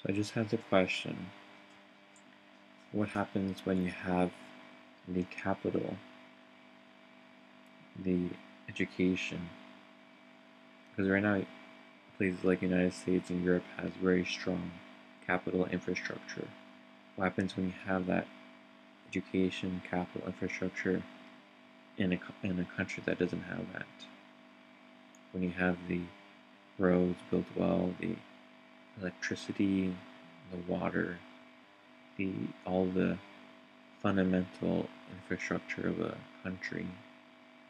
So I just have the question, what happens when you have the capital, the education? Because right now, places like the United States and Europe has very strong capital infrastructure. What happens when you have that education, capital infrastructure in a country that doesn't have that? When you have the roads built well, the electricity, the water, all the fundamental infrastructure of a country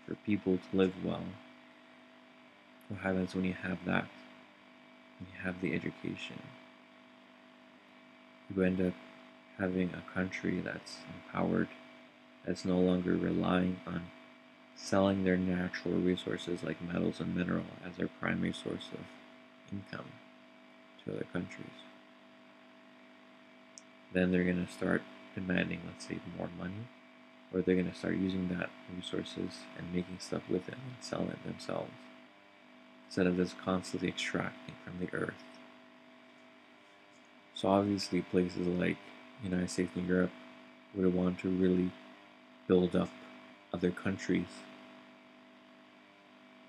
for people to live well. What happens when you have that? When you have the education, you end up having a country that's empowered, that's no longer relying on selling their natural resources like metals and mineral as their primary source of income to other countries. Then they're going to start demanding, let's say, more money, or they're going to start using that resources and making stuff with it and selling it themselves, instead of just constantly extracting from the earth. So obviously places like the United States and Europe would want to really build up other countries,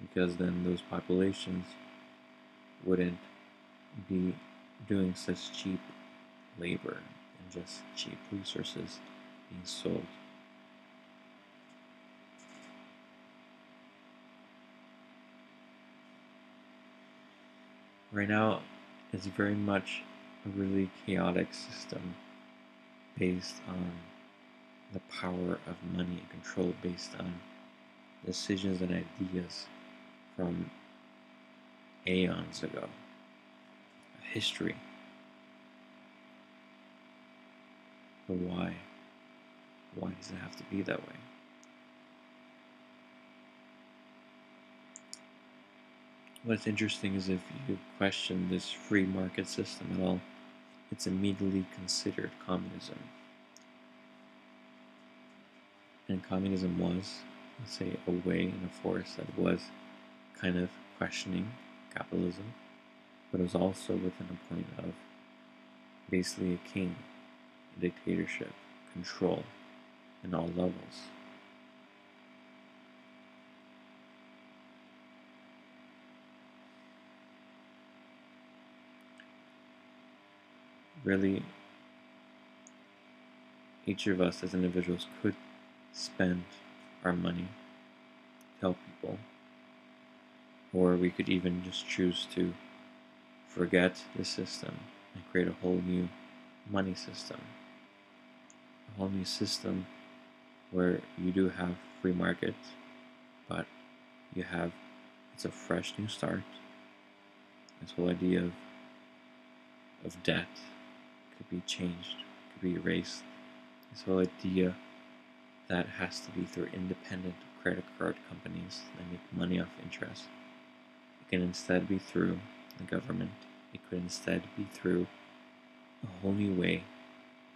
because then those populations wouldn't be doing such cheap labor and just cheap resources being sold. Right now, it's very much a really chaotic system based on the power of money and control, based on decisions and ideas from aeons ago, history. But why? Why does it have to be that way? What's interesting is if you question this free market system at all, it's immediately considered communism. And communism was, let's say, a way and a force that was kind of questioning capitalism, but it was also within a point of basically a king, a dictatorship, control in all levels. Really, each of us as individuals could spend our money to help people, or we could even just choose to forget the system and create a whole new money system, a whole new system where you do have free market, but it's a fresh new start. This whole idea of debt could be changed, could be erased. This whole idea that has to be through independent credit card companies that make money off interest. It can instead be through the government. It could instead be through a whole new way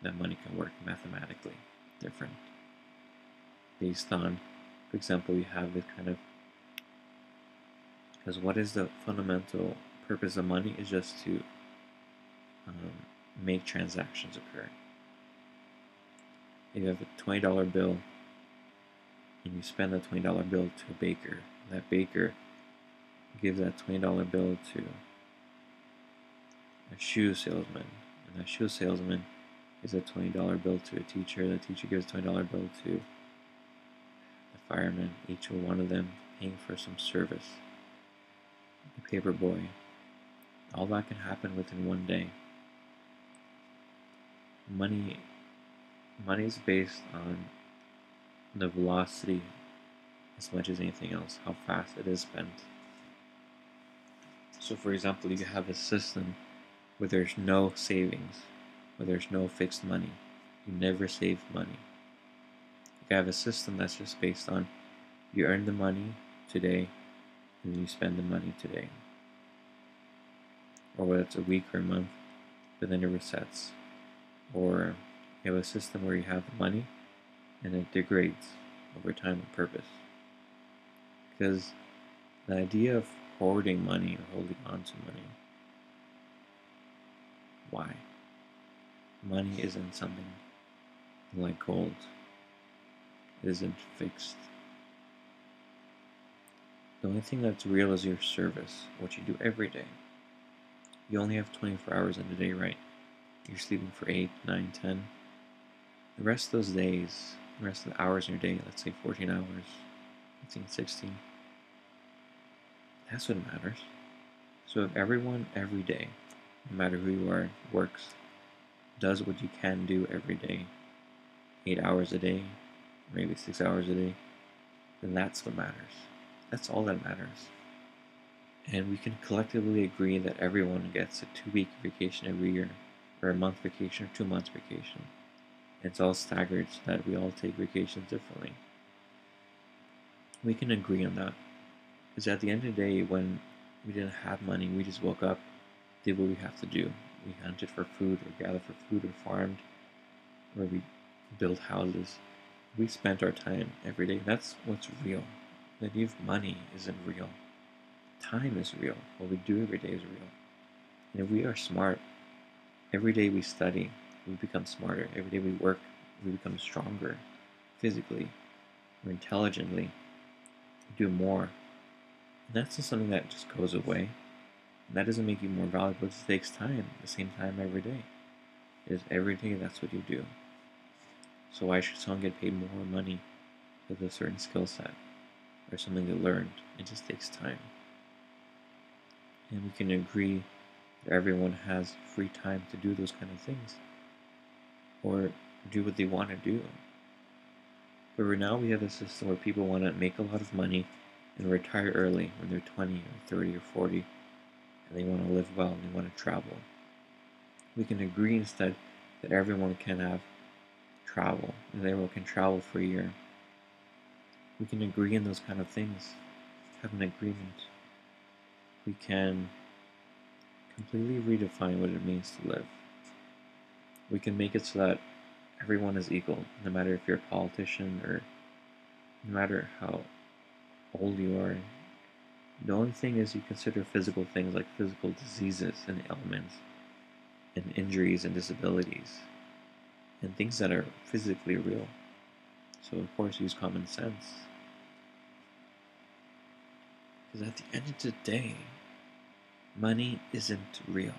that money can work mathematically different. Based on, for example, you have this kind of, because what is the fundamental purpose of money is just to make transactions occur. If you have a $20 bill and you spend that $20 bill to a baker, that baker gives that $20 bill to a shoe salesman, and that shoe salesman gives a $20 bill to a teacher, the teacher gives a $20 bill to the fireman, each one of them paying for some service. The paper boy, all that can happen within one day. Money is based on the velocity as much as anything else, how fast it is spent. So for example, you have a system where there's no savings, where there's no fixed money. You never save money. You have a system that's just based on you earn the money today and you spend the money today. Or whether it's a week or a month, but then it resets. Or you have a system where you have the money and it degrades over time on purpose. Because the idea of hoarding money or holding on to money Why? Money isn't something like gold. It isn't fixed. The only thing that's real is your service, what you do every day. You only have 24 hours in a day, right? You're sleeping for 8, 9, 10. The rest of those days, the rest of the hours in your day, let's say 14 hours, 15, 16, that's what matters. So if everyone every day, no matter who you are, works, does what you can do every day, 8 hours a day, maybe 6 hours a day, then that's what matters. That's all that matters. And we can collectively agree that everyone gets a 2-week vacation every year, or a month vacation, or 2 months vacation. It's all staggered so that we all take vacations differently. We can agree on that. Because at the end of the day, when we didn't have money, we just woke up, did what we have to do. We hunted for food, or gathered for food, or farmed, or we built houses. We spent our time every day. That's what's real. The idea of money isn't real. Time is real. What we do every day is real. And if we are smart, every day we study, we become smarter. Every day we work, we become stronger physically or intelligently. We do more. And that's just something that just goes away. And that doesn't make you more valuable. It just takes time, the same time every day. It is every day that's what you do. So why should someone get paid more money with a certain skill set or something they learned? It just takes time. And we can agree that everyone has free time to do those kind of things or do what they want to do. But right now we have a system where people want to make a lot of money and retire early when they're 20 or 30 or 40, and they want to live well and they want to travel. We can agree instead that everyone can have travel and everyone can travel for a year. We can agree on those kind of things, have an agreement. We can completely redefine what it means to live. We can make it so that everyone is equal, no matter if you're a politician or no matter how old you are. The only thing is you consider physical things like physical diseases and ailments and injuries and disabilities and things that are physically real. So of course use common sense. Because at the end of the day, money isn't real.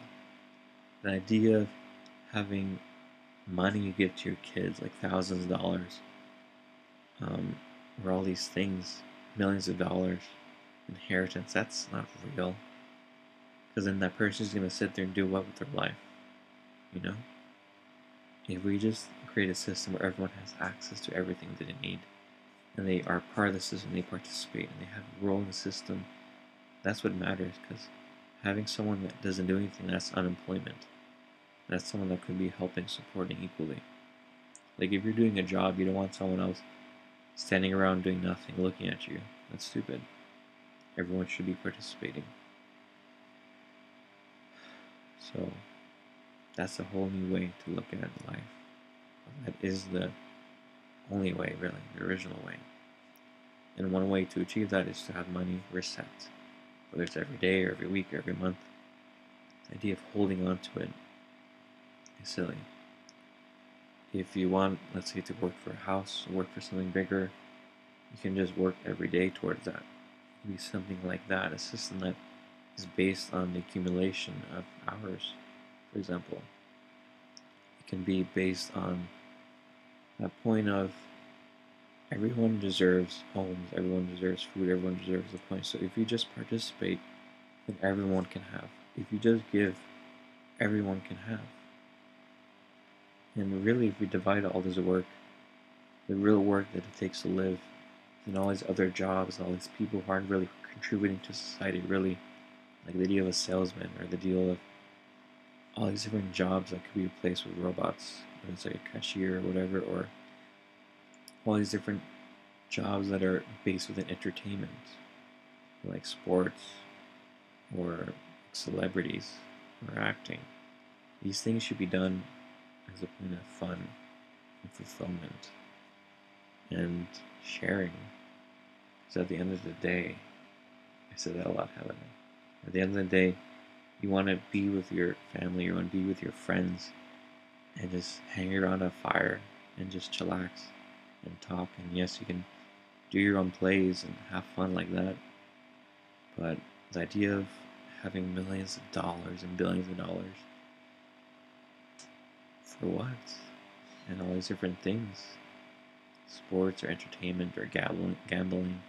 The idea of having money you give to your kids, like thousands of dollars, or all these things, millions of dollars, inheritance, that's not real. Because then that person's going to sit there and do what with their life? You know? If we just create a system where everyone has access to everything that they need, and they are part of the system, they participate, and they have a role in the system, that's what matters. Because having someone that doesn't do anything, that's unemployment. That's someone that could be helping, supporting equally. Like if you're doing a job, you don't want someone else standing around doing nothing, looking at you. That's stupid. Everyone should be participating. So that's a whole new way to look at life. That is the only way, really, the original way. And one way to achieve that is to have money reset, whether it's every day or every week or every month. The idea of holding on to it is silly. If you want, let's say, to work for a house, or work for something bigger, you can just work every day towards that. It can be something like that, a system that is based on the accumulation of hours, for example. It can be based on that point of everyone deserves homes, everyone deserves food, everyone deserves the point. So if you just participate, then everyone can have. If you just give, everyone can have. And really, if we divide all this work, the real work that it takes to live, and all these other jobs, and all these people who aren't really contributing to society, really, like the deal of a salesman, or the deal of all these different jobs that could be replaced with robots, whether it's like a cashier or whatever, or all these different jobs that are based within entertainment, like sports, or celebrities, or acting. These things should be done as a point of fun and fulfillment and sharing. Because at the end of the day, I said that a lot, haven't I? At the end of the day, You want to be with your family, you want to be with your friends, and just hang around a fire and just chillax and talk. And yes, you can do your own plays and have fun like that. But the idea of having millions of dollars and billions of dollars for what? And all these different things, sports or entertainment or gambling.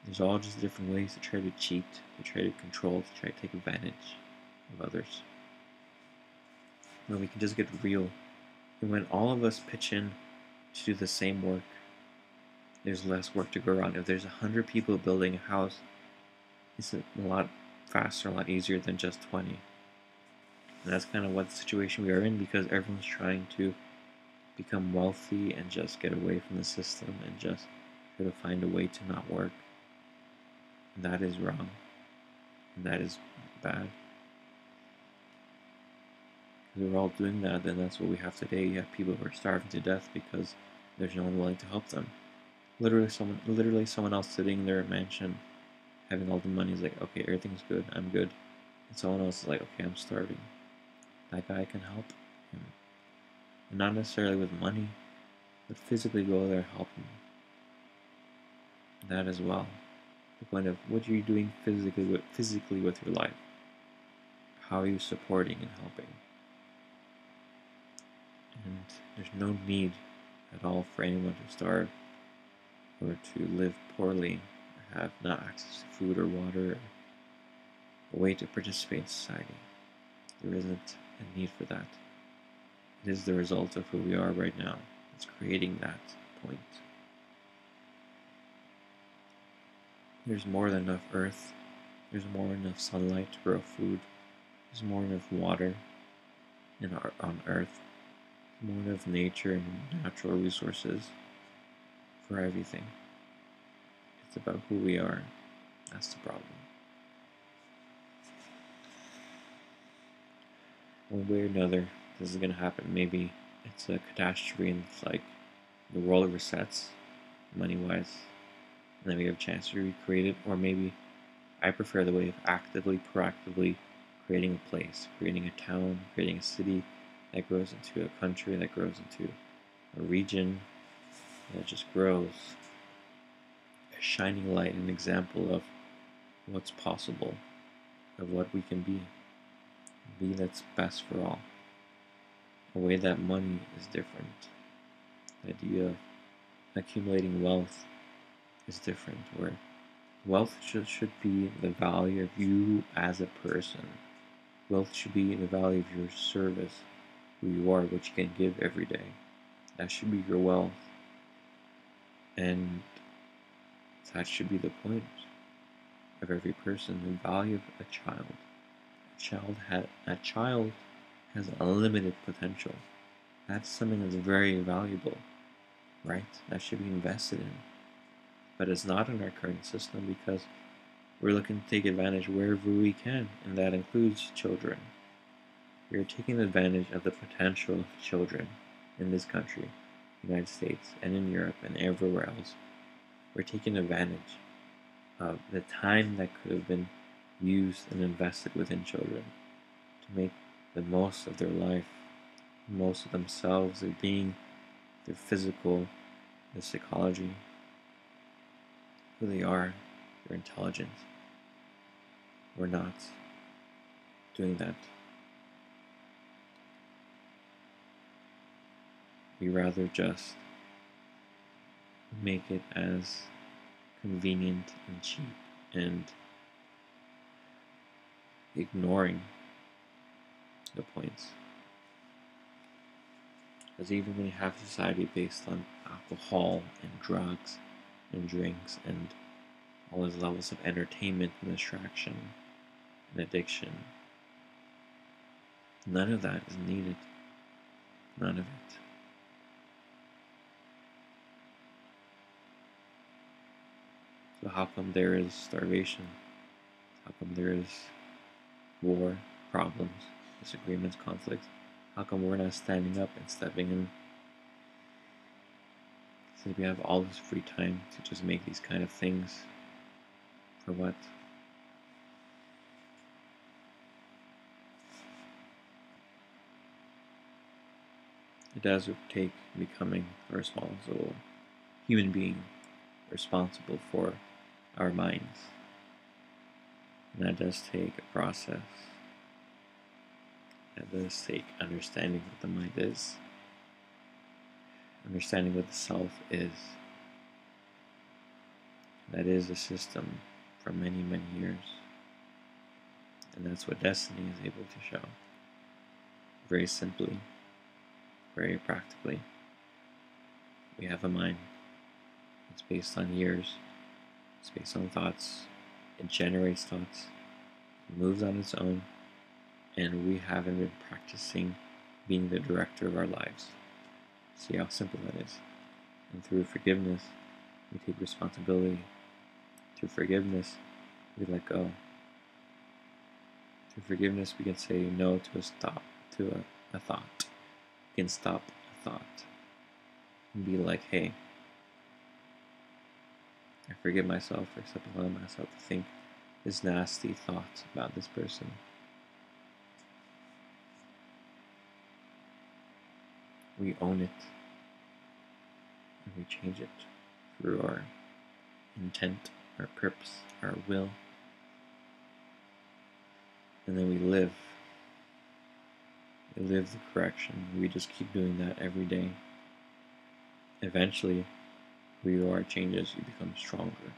There's all just different ways to try to cheat, to try to control, to try to take advantage of others. When we can just get real, and when all of us pitch in to do the same work, there's less work to go around. If there's 100 people building a house, it's a lot faster, a lot easier than just 20. And that's kind of what the situation we are in, because everyone's trying to become wealthy and just get away from the system and just try to find a way to not work. And that is wrong. And that is bad. Because we're all doing that, then that's what we have today. You have people who are starving to death because there's no one willing to help them. Literally someone else sitting in their mansion having all the money is like, okay, everything's good, I'm good. And someone else is like, okay, I'm starving. That guy can help him. And not necessarily with money, but physically go there and help him. That as well. The point of what are you doing physically with your life? How are you supporting and helping? And there's no need at all for anyone to starve or to live poorly, or have not access to food or water, or a way to participate in society. There isn't a need for that. It is the result of who we are right now. It's creating that point. There's more than enough earth. There's more than enough sunlight to grow food. There's more than enough water on earth. More than enough nature and natural resources for everything. It's about who we are. That's the problem. One way or another, this is going to happen. Maybe it's a catastrophe and it's like the world resets, money-wise, and then we have a chance to recreate it. Or maybe I prefer the way of actively, proactively creating a place, creating a town, creating a city that grows into a country, that grows into a region, that just grows. A shining light, an example of what's possible, of what we can be that's best for all. A way that money is different. The idea of accumulating wealth is different, where wealth should be the value of you as a person. Wealth should be the value of your service, who you are, what you can give every day. That should be your wealth. And that should be the point of every person. The value of a child. A child has unlimited potential. That's something that's very valuable, right? That should be invested in. But it's not in our current system because we're looking to take advantage wherever we can, and that includes children. We are taking advantage of the potential of children in this country, United States, and in Europe, and everywhere else. We're taking advantage of the time that could have been used and invested within children to make the most of their life, most of themselves, their being, their physical, their psychology, who they are, their intelligence. We're not doing that. We rather just make it as convenient and cheap and ignoring the points. Because even when you have a society based on alcohol and drugs and drinks and all those levels of entertainment and distraction and addiction, none of that is needed. None of it. So how come there is starvation? How come there is war, problems, disagreements, conflicts? How come we're not standing up and stepping in? Since we have all this free time to just make these kind of things, for what? it does take becoming a responsible human being, responsible for our minds. And that does take a process. That does take understanding what the mind is, understanding what the self is. That is a system for many, many years. And that's what Desteni is able to show. Very simply, very practically. We have a mind. It's based on years. It's based on thoughts. It generates thoughts. It moves on its own. And we haven't been practicing being the director of our lives. See how simple that is. And through forgiveness, we take responsibility. Through forgiveness, we let go. Through forgiveness, we can say no to a thought. We can stop a thought and be like, hey, I forgive myself for allowing myself to think this nasty thought about this person. We own it and we change it through our intent, our purpose, our will. And then we live. We live the correction. We just keep doing that every day. Eventually, who you are changes. You become stronger.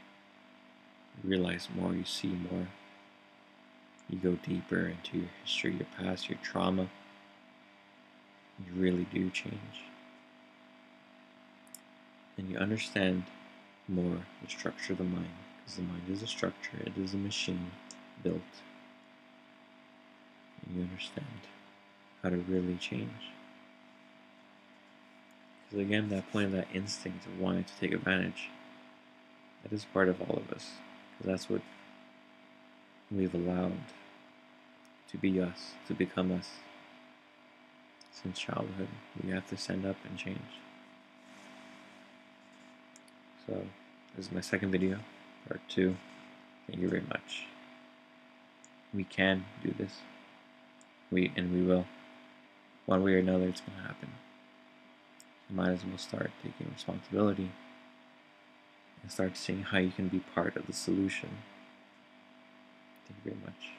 You realize more. You see more. You go deeper into your history, your past, your trauma. You really do change. And you understand more the structure of the mind. Because the mind is a structure. It is a machine built. And you understand how to really change. Because again, that point of that instinct of wanting to take advantage, that is part of all of us. Because that's what we've allowed to be us, to become us. Since childhood, we have to stand up and change. So, this is my second video, part 2. Thank you very much. We can do this. We will. One way or another, it's going to happen. You might as well start taking responsibility and start seeing how you can be part of the solution. Thank you very much.